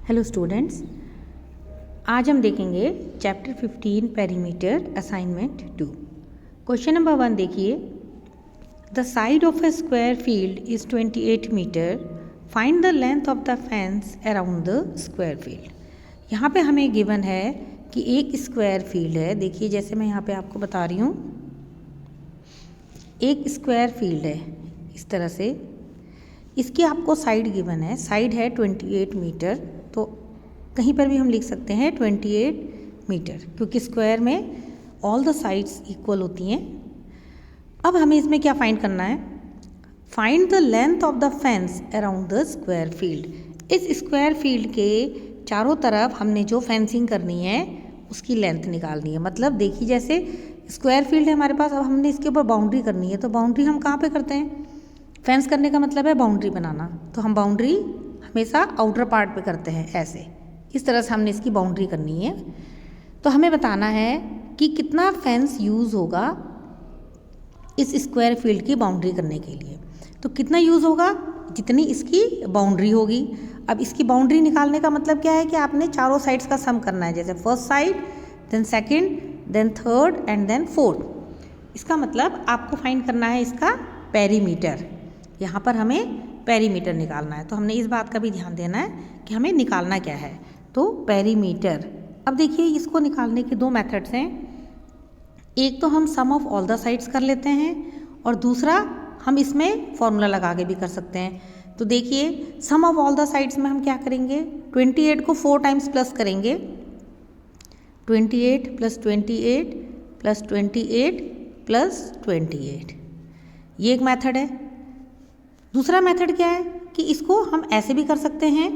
Hello students, आज हम देखेंगे chapter 15 perimeter assignment 2। Question number 1 देखिए। The side of a square field is 28 metre, find the length of the fence around the square field. यहाँ पे हमें given है कि एक स्क्वायर फील्ड है। देखिए जैसे मैं यहाँ पे आपको बता रही हूँ, एक स्क्वायर फील्ड है इस तरह से। इसकी आपको साइड गिवन है, साइड है 28 मीटर, तो कहीं पर भी हम लिख सकते हैं 28 मीटर, क्योंकि स्क्वायर में ऑल द साइड्स इक्वल होती हैं। अब हमें इसमें क्या फाइंड करना है? Find the length of the fence around the square field. इस स्क्वायर फील्ड के चारों तरफ हमने जो फेंसिंग करनी है उसकी लेंथ निकालनी है। मतलब देखिए जैसे स्क्वायर फील्ड है हमारे पास, अब हमने इसके ऊपर बाउंड्री करनी है। तो बाउंड्री हम कहाँ पे करते हैं? फेंस करने का मतलब है बाउंड्री बनाना, तो हम बाउंड्री हमेशा आउटर पार्ट पे करते हैं। ऐसे इस तरह से हमने इसकी बाउंड्री करनी है। तो हमें बताना है कि कितना फेंस यूज़ होगा इस स्क्वायर फील्ड की बाउंड्री करने के लिए। तो कितना यूज़ होगा? जितनी इसकी बाउंड्री होगी। अब इसकी बाउंड्री निकालने का मतलब क्या है कि आपने चारों साइड्स का सम करना है, जैसे first side, then second, then third and then fourth. इसका मतलब आपको फाइंड करना है इसका पेरीमीटर। यहाँ पर हमें पेरीमीटर निकालना है, तो हमने इस बात का भी ध्यान देना है कि हमें निकालना क्या है। तो पेरीमीटर, अब देखिए इसको निकालने के दो मेथड्स हैं। एक तो हम सम ऑफ ऑल द साइड्स कर लेते हैं, और दूसरा हम इसमें फॉर्मूला लगा के भी कर सकते हैं। तो देखिए सम ऑफ ऑल द साइड्स में हम क्या करेंगे? 28 को 4 टाइम्स प्लस करेंगे। 28 प्लस 28 प्लस 28 प्लस 28, ये एक मेथड है। दूसरा मेथड क्या है कि इसको हम ऐसे भी कर सकते हैं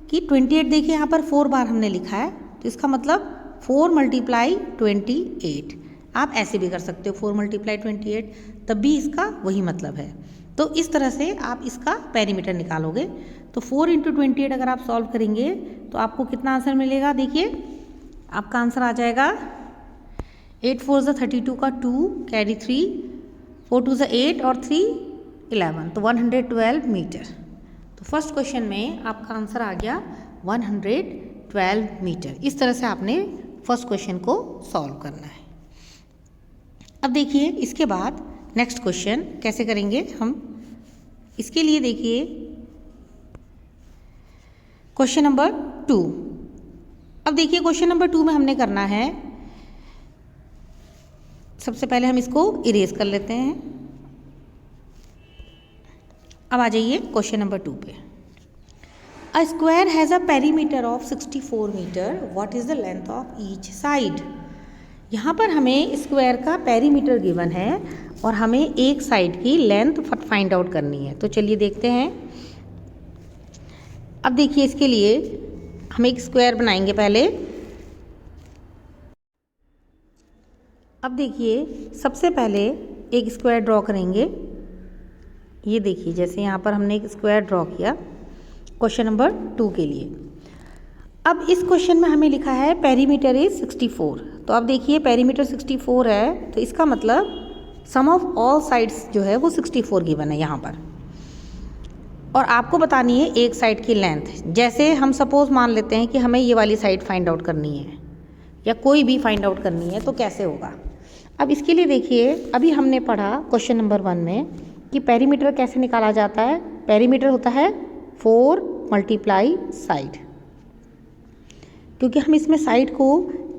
कि 28, देखिए यहाँ पर 4 बार हमने लिखा है, तो इसका मतलब 4 मल्टीप्लाई 28। आप ऐसे भी कर सकते हो 4 मल्टीप्लाई 28, तब भी इसका वही मतलब है। तो इस तरह से आप इसका पेरीमीटर निकालोगे। तो 4 इंटू 28 अगर आप सॉल्व करेंगे तो आपको कितना आंसर मिलेगा? देखिए आपका आंसर आ जाएगा 8 4 ज़ा 32 का 2 कैरी 3, 4 2 ज़ा 8 और 3 11, तो 112 मीटर। तो फर्स्ट क्वेश्चन में आपका आंसर आ गया 112 मीटर। इस तरह से आपने फर्स्ट क्वेश्चन को सॉल्व करना है। अब देखिए इसके बाद नेक्स्ट क्वेश्चन कैसे करेंगे हम। इसके लिए देखिए क्वेश्चन नंबर 2। अब देखिए क्वेश्चन नंबर 2 में हमने करना है, सबसे पहले हम इसको इरेज कर लेते हैं। अब आ जाइए क्वेश्चन नंबर 2 पे। A square has a perimeter of 64 metre, what is the length of each side. यहाँ पर हमें स्क्वायर का पेरीमीटर गिवन है और हमें एक साइड की लेंथ फाइंड आउट करनी है। तो चलिए देखते हैं। अब देखिए इसके लिए हम एक स्क्वायर बनाएंगे पहले। अब देखिए सबसे पहले एक स्क्वायर ड्रॉ करेंगे। ये देखिए जैसे यहाँ पर हमने एक स्क्वायर ड्रॉ किया क्वेश्चन नंबर 2 के लिए। अब इस क्वेश्चन में हमें लिखा है पेरीमीटर इज 64। तो अब देखिए पेरीमीटर 64 है, तो इसका मतलब सम ऑफ ऑल साइड्स जो है वो 64 गिवन है यहाँ पर, और आपको बतानी है एक साइड की लेंथ। जैसे हम सपोज मान लेते हैं कि हमें ये वाली साइड फाइंड आउट करनी है, या कोई भी फाइंड आउट करनी है, तो कैसे होगा? अब इसके लिए देखिए अभी हमने पढ़ा क्वेश्चन नंबर 1 में कि पेरीमीटर कैसे निकाला जाता है। पेरीमीटर होता है 4 मल्टीप्लाई साइड, क्योंकि हम इसमें साइड को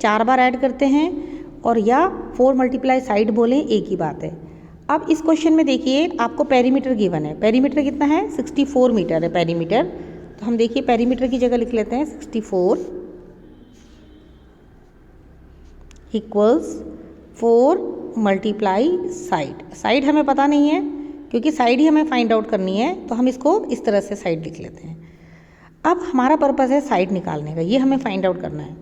4 बार ऐड करते हैं, और या 4 मल्टीप्लाई साइड बोलें एक ही बात है। अब इस क्वेश्चन में देखिए आपको पेरीमीटर गिवन है। पेरीमीटर कितना है? 64 मीटर है पेरीमीटर। तो हम देखिए पेरीमीटर की जगह लिख लेते हैं 64 इक्वल्स 4 मल्टीप्लाई साइड। साइड हमें पता नहीं है, क्योंकि साइड ही हमें फाइंड आउट करनी है, तो हम इसको इस तरह से साइड लिख लेते हैं। अब हमारा पर्पस है साइड निकालने का, ये हमें फाइंड आउट करना है।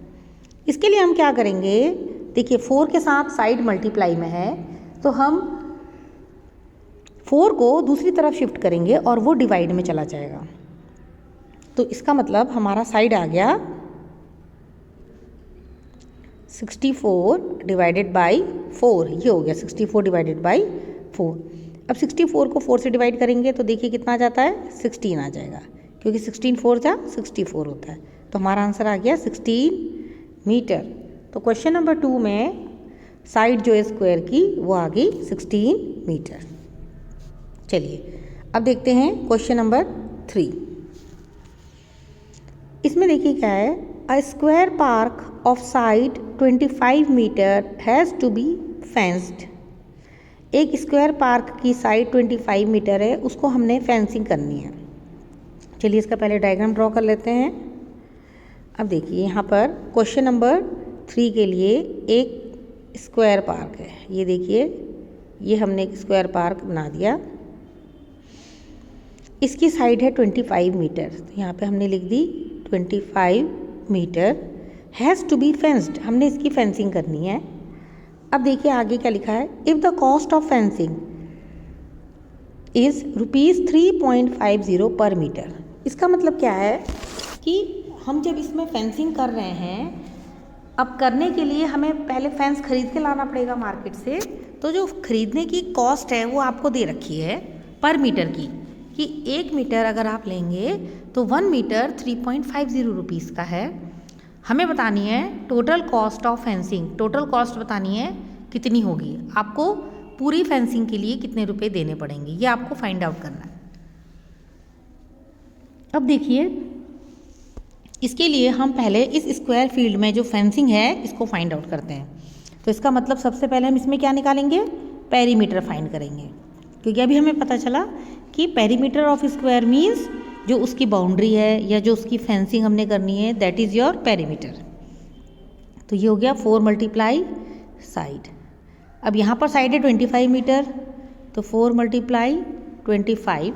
इसके लिए हम क्या करेंगे? देखिए 4 के साथ साइड मल्टीप्लाई में है, तो हम 4 को दूसरी तरफ शिफ्ट करेंगे और वो डिवाइड में चला जाएगा। तो इसका मतलब हमारा साइड आ गया 64 डिवाइडेड बाई 4। ये हो गया 64 डिवाइडेड बाई 4। अब 64 को 4 से डिवाइड करेंगे तो देखिए कितना आ जाता है? 16 आ जाएगा, क्योंकि 16 4 जा 64 होता है। तो हमारा आंसर आ गया 16 मीटर। तो क्वेश्चन नंबर 2 में साइड जो है स्क्वायर की वो आ गई 16 मीटर। चलिए अब देखते हैं क्वेश्चन नंबर 3। इसमें देखिए क्या है, a square park of side 25 metre has to be fenced. एक स्क्वायर पार्क की साइड 25 मीटर है, उसको हमने फेंसिंग करनी है। चलिए इसका पहले डायग्राम ड्रॉ कर लेते हैं। अब देखिए यहाँ पर क्वेश्चन नंबर 3 के लिए एक स्क्वायर पार्क है। ये देखिए, ये हमने एक स्क्वायर पार्क बना दिया। इसकी साइड है 25 मीटर, तो यहाँ पे हमने लिख दी 25 metre has to be fenced, हमने इसकी फेंसिंग करनी है। अब देखिए आगे क्या लिखा है, if the cost of fencing is ₹3.50 पर मीटर। इसका मतलब क्या है कि हम जब इसमें फेंसिंग कर रहे हैं, अब करने के लिए हमें पहले फेंस खरीद के लाना पड़ेगा मार्केट से। तो जो खरीदने की कॉस्ट है वो आपको दे रखी है पर मीटर की, कि 1 मीटर अगर आप लेंगे तो 1 मीटर 3.50 रुपीज़ का है। हमें बतानी है total cost of fencing, total cost बतानी है कितनी होगी, आपको पूरी फेंसिंग के लिए कितने रुपए देने पड़ेंगे, ये आपको फाइंड आउट करना है। अब देखिए इसके लिए हम पहले इस स्क्वायर फील्ड में जो फेंसिंग है इसको फाइंड आउट करते हैं। तो इसका मतलब सबसे पहले हम इसमें क्या निकालेंगे, पेरीमीटर फाइंड करेंगे, क्योंकि अभी हमें पता चला कि पेरीमीटर ऑफ स्क्वायर मीन्स जो उसकी बाउंड्री है या जो उसकी फेंसिंग हमने करनी है, दैट इज़ योर पेरीमीटर। तो ये हो गया 4 मल्टीप्लाई साइड। अब यहाँ पर साइड है 25 मीटर, तो 4 मल्टीप्लाई 25,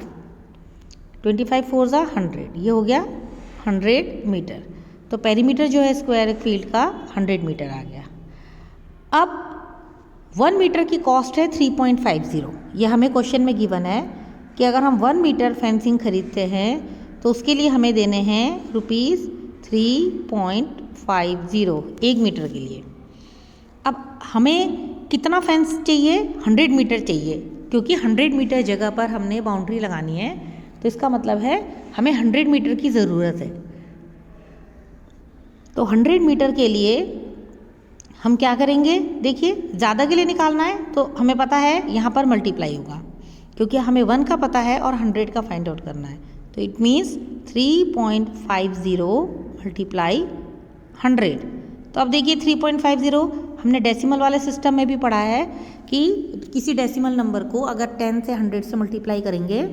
25 4 ज़ा 100, ये हो गया 100 मीटर। तो पेरीमीटर जो है स्क्वायर फील्ड का 100 मीटर आ गया। अब 1 मीटर की कॉस्ट है 3.50। ये हमें क्वेश्चन में गिवन है कि अगर हम 1 मीटर फेंसिंग खरीदते हैं तो उसके लिए हमें देने हैं ₹3.50 1 मीटर के लिए। अब हमें कितना फेंस चाहिए, 100 मीटर चाहिए, क्योंकि 100 मीटर जगह पर हमने बाउंड्री लगानी है। तो इसका मतलब है हमें 100 मीटर की ज़रूरत है। तो 100 मीटर के लिए हम क्या करेंगे, देखिए ज़्यादा के लिए निकालना है तो हमें पता है यहाँ पर मल्टीप्लाई होगा, क्योंकि हमें 1 का पता है और 100 का फाइंड आउट करना है। तो इट मीन्स 3.50 मल्टीप्लाई 100। तो अब देखिए 3.50 हमने डेसिमल वाले सिस्टम में भी पढ़ा है कि किसी डेसिमल नंबर को अगर 10 से 100 से मल्टीप्लाई करेंगे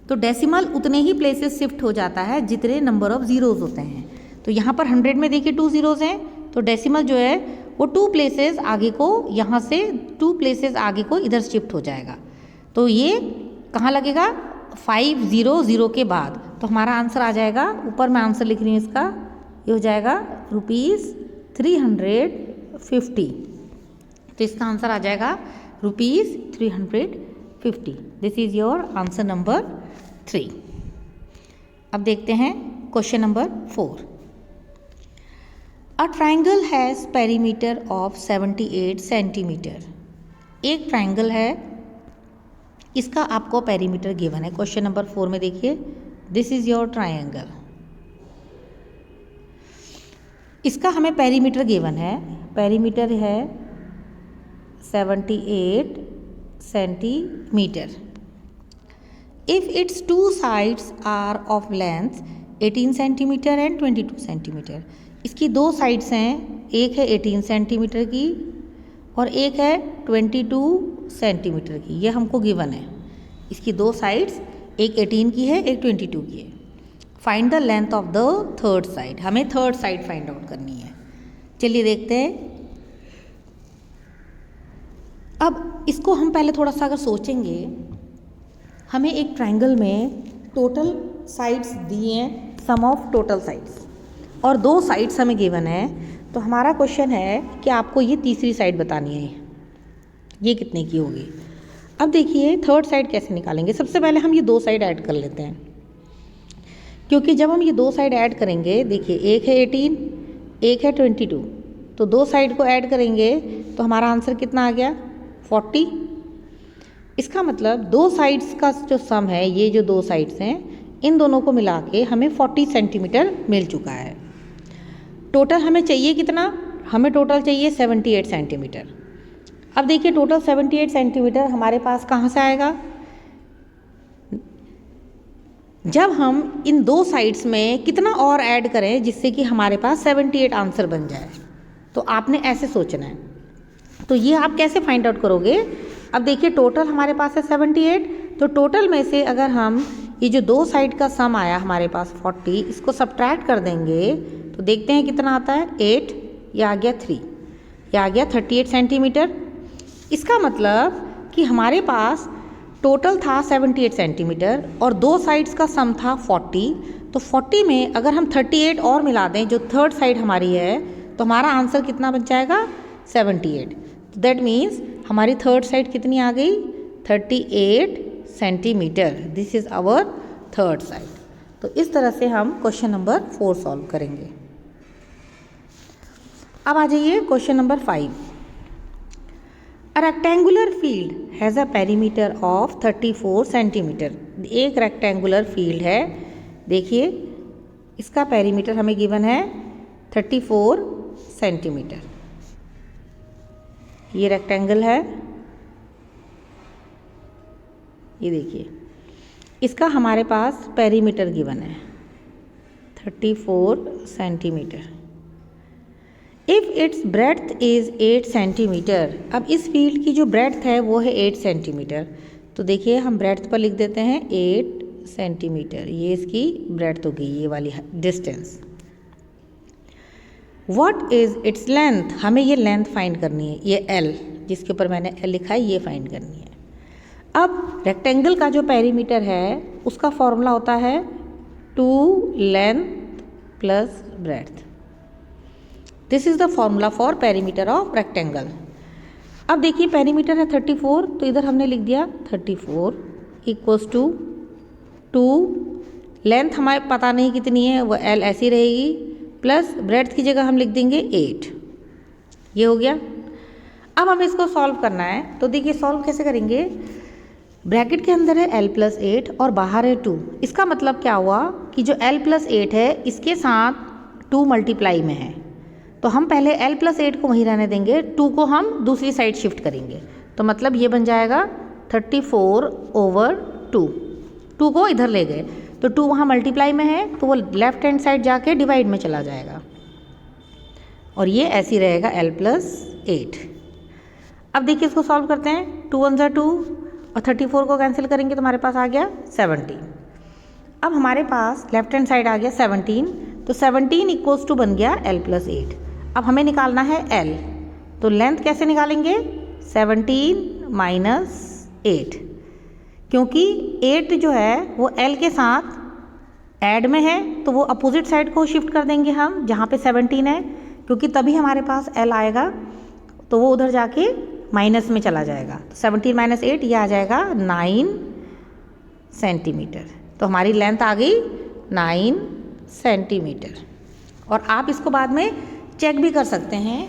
तो डेसिमल उतने ही प्लेसेस शिफ्ट हो जाता है जितने नंबर ऑफ ज़ीरोज़ होते हैं। तो यहाँ पर 100 में देखिए 2 ज़ीरोज़ हैं, तो डेसिमल जो है वो 2 प्लेसेस आगे को, यहाँ से 2 प्लेसेस आगे को इधर शिफ्ट हो जाएगा। तो ये कहाँ लगेगा, 500 के बाद। तो हमारा आंसर आ जाएगा, ऊपर मैं आंसर लिख रही हूँ इसका, ये हो जाएगा ₹350। तो इसका आंसर आ जाएगा ₹350। This is your answer number 3। अब देखते हैं question number 4। A triangle has perimeter of 78 centimetre. एक ट्राइंगल है, इसका आपको पेरीमीटर गिवन है। क्वेश्चन नंबर 4 में देखिए, दिस इज़ योर ट्राइंगल, इसका हमें पेरीमीटर गिवन है। पेरीमीटर है 78 centimetre. If it's 2 sides are of length 18 centimetre and 22 centimetre. इसकी 2 साइड्स हैं, एक है 18 सेंटीमीटर की और एक है 22 सेंटीमीटर की, ये हमको गिवन है। इसकी 2 साइड्स, एक 18 की है, एक 22 की है। Find the length of the third side, हमें थर्ड साइड फाइंड आउट करनी है। चलिए देखते हैं। अब इसको हम पहले थोड़ा सा अगर सोचेंगे, हमें एक ट्राइंगल में टोटल साइड्स दिए हैं, सम ऑफ टोटल साइड्स, और 2 साइड्स हमें गिवन है। तो हमारा क्वेश्चन है कि आपको ये तीसरी साइड बतानी है, ये कितने की होगी। अब देखिए थर्ड साइड कैसे निकालेंगे। सबसे पहले हम ये 2 साइड ऐड कर लेते हैं, क्योंकि जब हम ये 2 साइड ऐड करेंगे, देखिए एक है 18, एक है 22, तो 2 साइड को ऐड करेंगे तो हमारा आंसर कितना आ गया, 40। इसका मतलब 2 साइड्स का जो सम है, ये जो 2 साइड्स हैं, इन दोनों को मिला के हमें 40 सेंटीमीटर मिल चुका है। टोटल हमें चाहिए कितना, हमें टोटल चाहिए 78 सेंटीमीटर। अब देखिए टोटल 78 सेंटीमीटर हमारे पास कहाँ से आएगा, जब हम इन दो साइड्स में कितना और ऐड करें जिससे कि हमारे पास 78 आंसर बन जाए। तो आपने ऐसे सोचना है। तो ये आप कैसे फाइंड आउट करोगे, अब देखिए टोटल हमारे पास है 78, तो टोटल में से अगर हम ये जो दो साइड का सम आया हमारे पास 40, इसको सब्ट्रैक्ट कर देंगे तो देखते हैं कितना आता है, 8, ये आ गया 3, ये आ गया 38 सेंटीमीटर। इसका मतलब कि हमारे पास टोटल था 78 सेंटीमीटर और दो साइड्स का सम था 40, तो 40 में अगर हम 38 और मिला दें जो थर्ड साइड हमारी है, तो हमारा आंसर कितना बन जाएगा, 78। दैट मीन्स हमारी थर्ड साइड कितनी आ गई, 38 centimetre. This is our third side. तो इस तरह से हम क्वेश्चन नंबर 4 सॉल्व करेंगे। अब आ जाइए question number 5। A rectangular field has a perimeter of 34 centimetre. एक रेक्टेंगुलर फील्ड है, देखिए इसका पेरीमीटर हमें गिवन है 34 सेंटीमीटर। ये रेक्टेंगल है, ये देखिए इसका हमारे पास पेरीमीटर गिवन है 34 centimetre. If it's breadth is 8 centimetre, अब इस फील्ड की जो ब्रेड्थ है वो है 8 सेंटीमीटर। तो देखिए हम ब्रेड्थ पर लिख देते हैं 8 सेंटीमीटर, ये इसकी ब्रेड्थ होगी, ये वाली distance. What is its length, हमें ये लेंथ फाइंड करनी है, ये L जिसके ऊपर मैंने L लिखा है ये फाइंड करनी है। अब रेक्टेंगल का जो पेरीमीटर है उसका फॉर्मूला होता है 2 length plus breadth. This is the formula for perimeter of rectangle. अब देखिए पेरीमीटर है 34, तो इधर हमने लिख दिया 34 इक्वल्स टू 2, लेंथ हमारे पता नहीं कितनी है वो L ऐसी रहेगी, प्लस ब्रेड्थ की जगह हम लिख देंगे 8। ये हो गया। अब हमें इसको सॉल्व करना है, तो देखिए सॉल्व कैसे करेंगे, ब्रैकेट के अंदर है L प्लस 8 और बाहर है 2। इसका मतलब क्या हुआ कि जो L प्लस 8 है इसके साथ 2 मल्टीप्लाई में है, तो हम पहले L प्लस 8 को वहीं रहने देंगे, 2 को हम दूसरी साइड शिफ्ट करेंगे। तो मतलब ये बन जाएगा 34/2। 2 को इधर ले गए तो 2 वहाँ मल्टीप्लाई में है, तो वो लेफ्ट हैंड साइड जाके डिवाइड में चला जाएगा और ये ऐसी रहेगा L प्लस 8। अब देखिए इसको सॉल्व करते हैं, 2 1 2 और 34 को कैंसिल करेंगे तो हमारे पास आ गया 17। अब हमारे पास लेफ्ट हैंड साइड आ गया 17, तो 17 इक्वल्स टू बन गया L प्लस 8। अब हमें निकालना है L, तो लेंथ कैसे निकालेंगे, 17 माइनस 8, क्योंकि 8 जो है वो L के साथ ऐड में है, तो वो अपोजिट साइड को शिफ्ट कर देंगे हम जहाँ पे 17 है, क्योंकि तभी हमारे पास L आएगा, तो वो उधर जाके माइनस में चला जाएगा। तो 17 माइनस 8 ये आ जाएगा 9 सेंटीमीटर। तो हमारी लेंथ आ गई 9 सेंटीमीटर। और आप इसको बाद में चेक भी कर सकते हैं।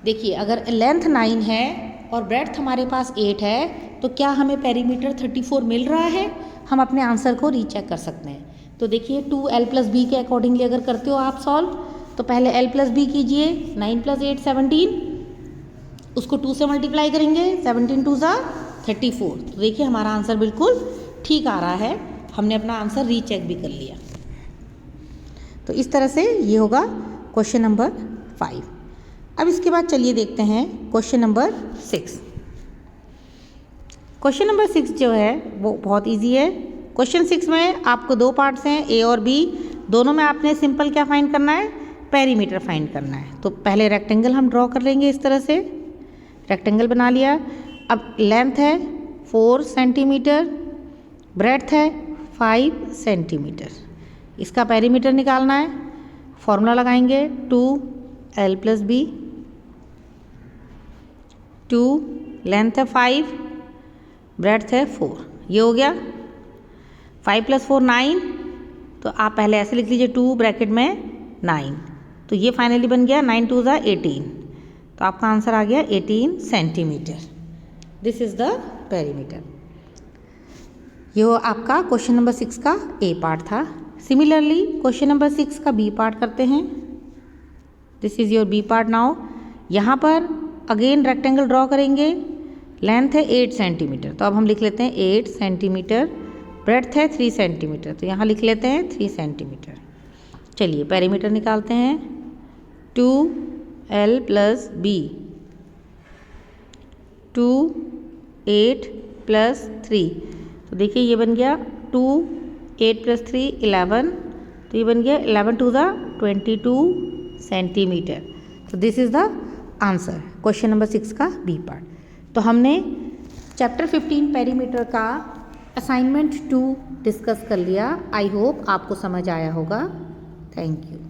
देखिए अगर लेंथ 9 है और ब्रेड्थ हमारे पास 8 है, तो क्या हमें पेरीमीटर 34 मिल रहा है, हम अपने आंसर को रीचेक कर सकते हैं। तो देखिए 2L प्लस बी के अकॉर्डिंगली अगर करते हो आप सॉल्व, तो पहले L प्लस बी कीजिए, 9 प्लस 8 17, उसको 2 से मल्टीप्लाई करेंगे, 17 2 ज़ा 34। तो देखिए हमारा आंसर बिल्कुल ठीक आ रहा है, हमने अपना आंसर रीचेक भी कर लिया। तो इस तरह से ये होगा क्वेश्चन नंबर 5। अब इसके बाद चलिए देखते हैं क्वेश्चन नंबर 6। क्वेश्चन नंबर 6 जो है वो बहुत इजी है। क्वेश्चन 6 में आपको 2 पार्ट्स हैं, A और B, दोनों में आपने सिंपल क्या फाइंड करना है, पेरीमीटर फाइंड करना है। तो पहले रेक्टेंगल हम ड्रॉ कर लेंगे, इस तरह से रेक्टेंगल बना लिया। अब लेंथ है 4 सेंटीमीटर, ब्रेड्थ है 5 सेंटीमीटर, इसका पेरीमीटर निकालना है। फॉर्मूला लगाएंगे 2L प्लस बी, 2 लेंथ है 5, ब्रेड्थ है 4, ये हो गया। 5 + 4 9, तो आप पहले ऐसे लिख लीजिए 2 ब्रैकेट में 9, तो ये फाइनली बन गया 9 2 ज़ा 18, तो आपका आंसर आ गया 18 centimetre. This is the perimeter. ये आपका क्वेश्चन नंबर 6 का A पार्ट था। सिमिलरली क्वेश्चन नंबर 6 का B पार्ट करते हैं। This is your B part now. यहाँ पर अगेन रेक्टेंगल ड्रॉ करेंगे, लेंथ है 8 सेंटीमीटर, तो अब हम लिख लेते हैं 8 सेंटीमीटर, ब्रेड्थ है 3 सेंटीमीटर, तो यहाँ लिख लेते हैं 3 सेंटीमीटर। चलिए पेरीमीटर निकालते हैं, 2L + B, 2 8 + 3, तो देखिए ये बन गया 2 8 + 3 11, तो ये बन गया 11 to the 22 सेंटीमीटर। तो this is the answer question number 6 का बी पार्ट। तो हमने चैप्टर 15 पेरीमीटर का असाइनमेंट 2 डिस्कस कर लिया। आई होप आपको समझ आया होगा। Thank you.